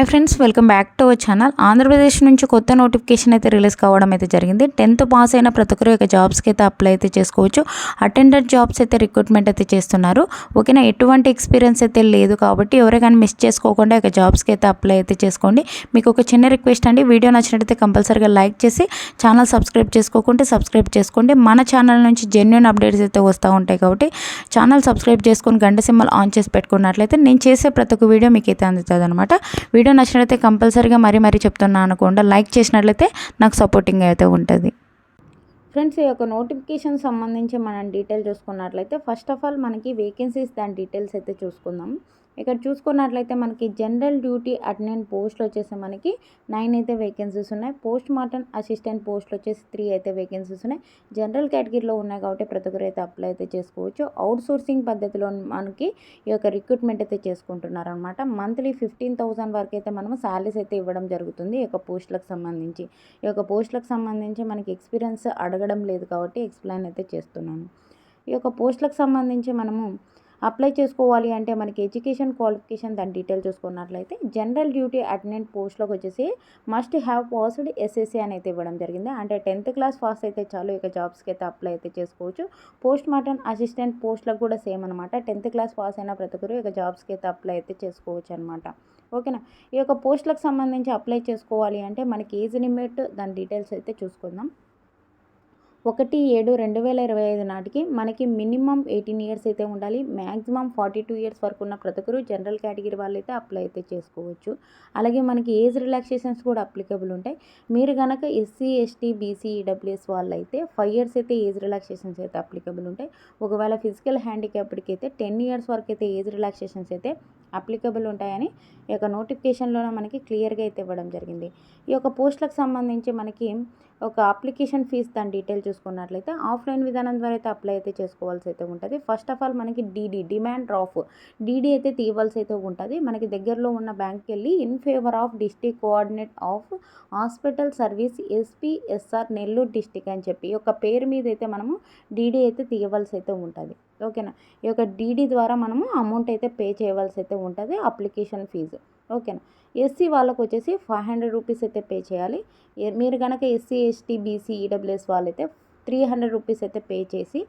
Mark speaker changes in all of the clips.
Speaker 1: Hi friends, welcome back to our channel. Andhra Pradesh నుంచి కొత్త notification అయితే రిలీజ్ కావడం అయితే జరిగింది. 10th పాస్ అయిన ప్రతి ఒక్కరు ఇక జాబ్స్కి అయితే అప్లై అయితే చేసుకోవచ్చు. అటెండర్ జాబ్స్ అయితే రిక్రూట్మెంట్ అయితే చేస్తున్నారు. ఓకేనా, ఎటువంటి ఎక్స్పీరియన్స్ అయితే లేదు కాబట్టి ఎవరైనా మిస్ చేసుకోకుండా ఇక జాబ్స్కి అయితే అప్లై అయితే చేసుకోండి. మీకు ఒక చిన్న రిక్వెస్ట్ అండి, వీడియో నచ్చినట్టయితే కంపల్సరీగా లైక్ చేసి ఛానల్ సబ్స్క్రైబ్ చేసుకోకుంటే సబ్స్క్రైబ్ చేసుకోండి. మన ఛానల్ నుంచి జెన్యూన్ అప్డేట్స్ అయితే వస్తూ ఉంటాయి కాబట్టి ఛానల్ సబ్స్క్రైబ్ చేసుకొని గంట సింబల్ ఆన్ చేసి పెట్టుకున్నట్లయితే నేను చేసే ప్రతి ఒక్క వీడియో మీకు అయితే అందుతుంది అనమాట. వీడియో నచ్చినట్లయితే కంపల్సరీగా మరీ చెప్తున్నాను అనుకోండి, లైక్ చేసినట్లయితే నాకు సపోర్టింగ్ అయితే ఉంటుంది. ఫ్రెండ్స్, ఈ యొక్క నోటిఫికేషన్ సంబంధించి మనం డీటెయిల్ చూసుకున్నట్లయితే ఫస్ట్ ఆఫ్ ఆల్ మనకి వేకెన్సీస్ దాని డీటెయిల్స్ అయితే చూసుకుందాం. ఇక్కడ చూసుకున్నట్లయితే మనకి జనరల్ డ్యూటీ అటెండెంట్ పోస్టులు వచ్చేసి మనకి 9 అయితే వేకెన్సీస్ ఉన్నాయి. పోస్ట్ మార్టం అసిస్టెంట్ పోస్టులు వచ్చేసి 3 అయితే వేకెన్సీస్ ఉన్నాయి. జనరల్ కేటగిరీలో ఉన్నాయి కాబట్టి ప్రతి ఒక్కరు అయితే అప్లై అయితే చేసుకోవచ్చు. అవుట్ సోర్సింగ్ పద్ధతిలో మనకి ఈ యొక్క రిక్రూట్మెంట్ అయితే చేసుకుంటున్నారు అనమాట. మంత్లీ 15,000 వరకు అయితే మనం శాలరీస్ అయితే ఇవ్వడం జరుగుతుంది ఈ యొక్క పోస్టులకు సంబంధించి. ఈ యొక్క పోస్టులకు సంబంధించి మనకి ఎక్స్పీరియన్స్ అడగడం లేదు కాబట్టి ఎక్స్ప్లెయిన్ అయితే చేస్తున్నాను. ఈ యొక్క పోస్టులకు సంబంధించి మనము అప్లై చేసుకోవాలి అంటే మనకి ఎడ్యుకేషన్ క్వాలిఫికేషన్ దాని డీటెయిల్ చూసుకున్నట్లయితే జనరల్ డ్యూటీ అటెండెంట్ పోస్ట్లోకి వచ్చేసి మస్ట్ హ్యావ్ పాస్డ్ ఎస్ఎస్సి అని అయితే ఇవ్వడం జరిగింది. అంటే 10th క్లాస్ పాస్ అయితే చాలు ఇక జాబ్స్కి అయితే అప్లై అయితే చేసుకోవచ్చు. పోస్ట్ మార్టం అసిస్టెంట్ పోస్టులకు కూడా సేమ్ అనమాట. 10th క్లాస్ పాస్ అయిన ప్రతి ఒక్కరు ఇక జాబ్స్కి అయితే అప్లై అయితే చేసుకోవచ్చు అనమాట. ఓకేనా, ఈ యొక్క పోస్టులకు సంబంధించి అప్లై చేసుకోవాలి అంటే మనకి ఏజ్ లిమిట్ దాని డీటెయిల్స్ అయితే చూసుకుందాం. 1/7/2025 నాటికి మనకి మినిమం 18 ఇయర్స్ అయితే ఉండాలి. మ్యాక్సిమం 42 ఇయర్స్ వరకు ఉన్న ప్రతి ఒక్కరు జనరల్ కేటగిరీ వాళ్ళు అయితే అప్లై అయితే చేసుకోవచ్చు. అలాగే మనకి ఏజ్ రిలాక్సేషన్స్ కూడా అప్లికబుల్ ఉంటాయి. మీరు కనుక ఎస్సీ ఎస్టీ బీసీ ఈడబ్ల్యూఎస్ వాళ్ళు అయితే 5 ఇయర్స్ అయితే ఏజ్ రిలాక్సేషన్స్ అయితే అప్లికబుల్ ఉంటాయి. ఒకవేళ ఫిజికల్ హ్యాండిక్యాప్డ్కి అయితే 10 ఇయర్స్ వరకు అయితే ఏజ్ రిలాక్సేషన్స్ అయితే అప్లికబుల్ ఉంటాయని ఈ యొక్క నోటిఫికేషన్లోనే మనకి క్లియర్గా అయితే ఇవ్వడం జరిగింది. ఈ యొక్క పోస్టులకు సంబంధించి మనకి ఒక అప్లికేషన్ ఫీజ్ దాని డీటెయిల్ చూసుకున్నట్లయితే ఆఫ్లైన్ విధానం ద్వారా అయితే అప్లై అయితే చేసుకోవాల్సి అయితే ఉంటుంది. ఫస్ట్ ఆఫ్ ఆల్ మనకి డిమాండ్ డ్రాఫ్ట్ అయితే తీయవలసి అయితే ఉంటుంది. మనకి దగ్గరలో ఉన్న బ్యాంక్కి వెళ్ళి in favour of district coordinate of hospital service SPSR Nellore district అని చెప్పి ఈ యొక్క పేరు మీద అయితే మనము డీడీ అయితే తీయవలసి అయితే ఉంటుంది. ఓకేనా, ఈ యొక్క డీడీ ద్వారా మనము అమౌంట్ అయితే పే చేయవలసి అయితే ఉంటుంది, అప్లికేషన్ ఫీజు. ఓకేనా, ఎస్సీ వాళ్ళకు వచ్చేసి 500 రూపీస్ అయితే పే చేయాలి. మీరు కనుక ఎస్సీ ఎస్టీ బీసీ ఈడబ్ల్యూఎస్ వాళ్ళైతే 300 రూపీస్ అయితే పే చేసి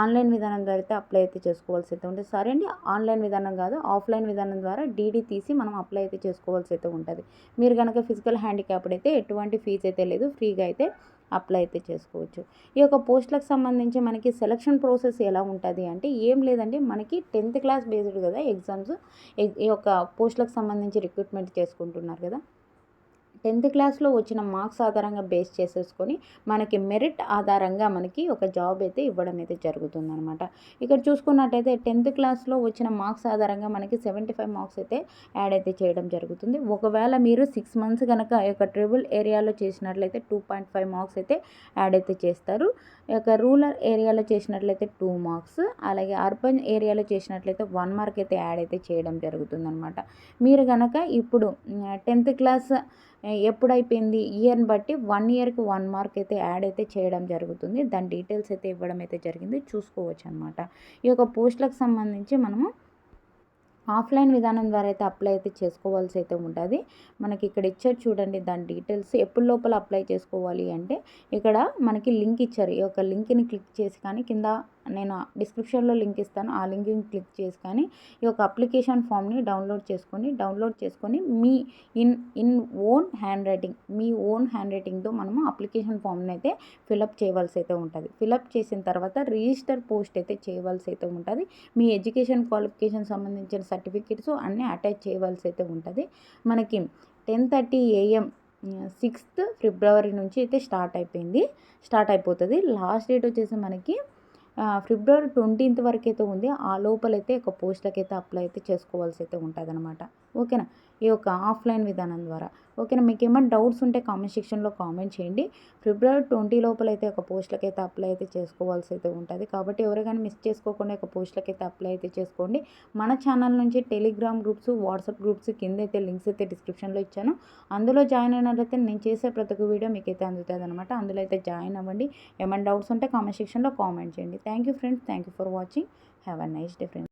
Speaker 1: ఆన్లైన్ విధానం ద్వారా అయితే అప్లై అయితే చేసుకోవాల్సి అయితే ఉంటుంది. సరే అండి, ఆన్లైన్ విధానం కాదు, ఆఫ్లైన్ విధానం ద్వారా డీడీ తీసి మనం అప్లై అయితే చేసుకోవాల్సి అయితే ఉంటుంది. మీరు కనుక ఫిజికల్ హ్యాండిక్యాప్డ్ అయితే ఎటువంటి ఫీజు అయితే లేదు, ఫ్రీగా అయితే అప్లై అయితే చేసుకోవచ్చు. ఈ యొక్క పోస్టులకు సంబంధించి మనకి సెలక్షన్ ప్రాసెస్ ఎలా ఉంటుంది అంటే ఏం లేదండి, మనకి 10th క్లాస్ బేస్డ్ కదా ఎగ్జామ్స్. ఈ యొక్క పోస్టులకు సంబంధించి రిక్రూట్మెంట్ చేసుకుంటున్నారు కదా, 10th క్లాస్లో వచ్చిన మార్క్స్ ఆధారంగా బేస్ చేసేసుకొని మనకి మెరిట్ ఆధారంగా మనకి ఒక జాబ్ అయితే ఇవ్వడం అయితే జరుగుతుందన్నమాట. ఇక్కడ చూసుకున్నట్టయితే 10th క్లాస్లో వచ్చిన మార్క్స్ ఆధారంగా మనకి 75 మార్క్స్ అయితే యాడ్ అయితే చేయడం జరుగుతుంది. ఒకవేళ మీరు 6 మంత్స్ కనుక ఈ యొక్క ట్రిబుల్ ఏరియాలో చేసినట్లయితే 2.5 మార్క్స్ అయితే యాడ్ అయితే చేస్తారు. ఈ యొక్క రూరల్ ఏరియాలో చేసినట్లయితే 2 మార్క్స్, అలాగే అర్బన్ ఏరియాలో చేసినట్లయితే 1 మార్క్ అయితే యాడ్ అయితే చేయడం జరుగుతుందన్నమాట. మీరు కనుక ఇప్పుడు 10th క్లాస్ ఎప్పుడైపోయింది ఇయర్ని బట్టి 1 ఇయర్కి 1 మార్క్ అయితే యాడ్ అయితే చేయడం జరుగుతుంది. దాని డీటెయిల్స్ అయితే ఇవ్వడం అయితే జరిగింది, చూసుకోవచ్చు అనమాట. ఈ యొక్క పోస్టులకు సంబంధించి మనము ఆఫ్లైన్ విధానం ద్వారా అయితే అప్లై అయితే చేసుకోవాల్సి అయితే ఉంటుంది. మనకి ఇక్కడ ఇచ్చారు చూడండి, దాని డీటెయిల్స్ ఎప్పుడు లోపల అప్లై చేసుకోవాలి అంటే ఇక్కడ మనకి లింక్ ఇచ్చారు. ఈ యొక్క లింక్ని క్లిక్ చేసి కానీ కింద నేను డిస్క్రిప్షన్లో లింక్ ఇస్తాను, ఆ లింక్ని క్లిక్ చేసి కానీ ఈ యొక్క అప్లికేషన్ ఫామ్ని డౌన్లోడ్ చేసుకొని మీ ఓన్ హ్యాండ్ రైటింగ్తో మనము అప్లికేషన్ ఫామ్ని అయితే ఫిలప్ చేయవలసి అయితే ఉంటుంది. ఫిలప్ చేసిన తర్వాత రిజిస్టర్ పోస్ట్ అయితే చేయవలసి అయితే ఉంటుంది. మీ ఎడ్యుకేషన్ క్వాలిఫికేషన్ సంబంధించిన సర్టిఫికేట్స్ అన్నీ అటాచ్ చేయవలసి అయితే ఉంటుంది. మనకి 10:30 AM 6th ఫిబ్రవరి నుంచి అయితే స్టార్ట్ అయిపోతుంది. లాస్ట్ డేట్ వచ్చేసి మనకి ఫిబ్రవరి 20th వరకు అయితే ఉంది. ఆ లోపలైతే ఒక పోస్టులకి అయితే అప్లై అయితే చేసుకోవాల్సి అయితే ఉంటుంది అనమాట. ఓకేనా, ఈ యొక్క ఆఫ్లైన్ విధానం ద్వారా. ఓకేనా, మీకు ఏమైనా డౌట్స్ ఉంటే కామెంట్ సెక్షన్లో కామెంట్ చేయండి. ఫిబ్రవరి 20 లోపలైతే ఒక పోస్టులకి అయితే అప్లై అయితే చేసుకోవాల్సి అయితే ఉంటుంది. కాబట్టి ఎవరికైనా మిస్ చేసుకోకుండా ఒక పోస్టులకి అయితే అప్లై అయితే చేసుకోండి. మన ఛానల్ నుంచి టెలిగ్రామ్ గ్రూప్స్, వాట్సాప్ గ్రూప్స్ కింద అయితే లింక్స్ అయితే డిస్క్రిప్షన్లో ఇచ్చాను. అందులో జాయిన్ అయినట్లయితే నేను చేసే ప్రతి ఒక్క వీడియో మీకు అయితే అందుతుంది అనమాట. అందులో అయితే జాయిన్ అవ్వండి. ఏమైనా డౌట్స్ ఉంటే కామెంట్ సెక్షన్లో కామెంట్ చేయండి. Thank you friends, thank you for watching. Have a nice day friends.